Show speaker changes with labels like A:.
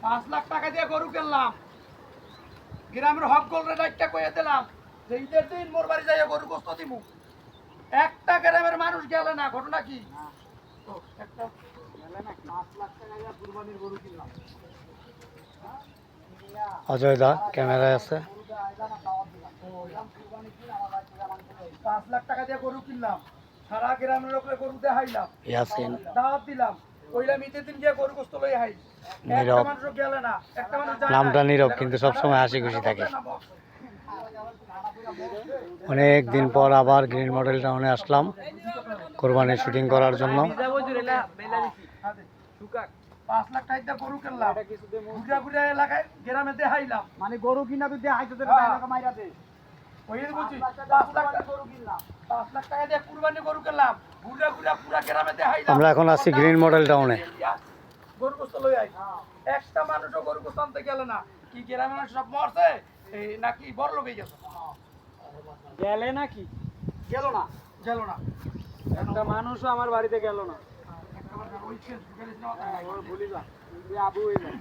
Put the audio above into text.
A: 5 লাখ টাকা দিয়ে গরু কিনলাম, গ্রামের হক গোলরে ডাইটটা কইয়া দিলাম যে ঈদের দিন মোর বাড়ি যাইয়া গরু গোস্ত দিমু। একটা গ্রামের মানুষ গেলে না, ঘটনা কি? তো একটা গেলে না, 5 লাখ টাকা দিয়ে কুরবানির গরু কিনলাম।
B: অজয় দা ক্যামেরায় আছে।
A: 5 লাখ টাকা দিয়ে গরু কিনলাম, সারা গ্রামের লোকের গরু দেখাইলাম,
B: ইয়াসিন
A: দাওয়াত দিলাম, কইলাম ঈদের দিন গিয়ে গরু গোস্ত লই আই। একটা
B: নীরব,
A: মানুষ গেলে না, একটা মানুষ যায় না।
B: নামটা নীরব কিন্তু সবসময় হাসি খুশি থাকে। অনেক দিন পর আবার গ্রিন মডেল টাউনে আসলাম কোরবানির শুটিং করার জন্য।
A: 5 লাখ টাকা দিয়ে গরু কিনলাম, ঘুরে ঘুরে এলাকায় গ্রামে দেখাইলাম। মানে গরু কিনা তুই দেখাইতে দেবে এলাকা মাইরা দে। ওই বুঝি 5 লাখ টাকা গরু কিনলাম, 5 লাখ টাকা দিয়ে কুরবানি গরু কিনলাম, ঘুরে ঘুরে পুরা গ্রামে দেখাইলাম।
B: আমরা এখন আছি গ্রিন মডেল টাউনে।
A: গরু গোস্ত লই আই, একটা মানুষও গরু গোস্ত আনতে গেলে না। কি গ্রামের মানুষ সব মরছে নাকি বড় লোক হয়ে গেছে?
C: গেলে নাকি?
A: গেল না, গেল না,
C: একটা মানুষও আমার বাড়িতে গেল না।
A: একটা ওই
C: ভুলি যা, আবু হয়ে যায়।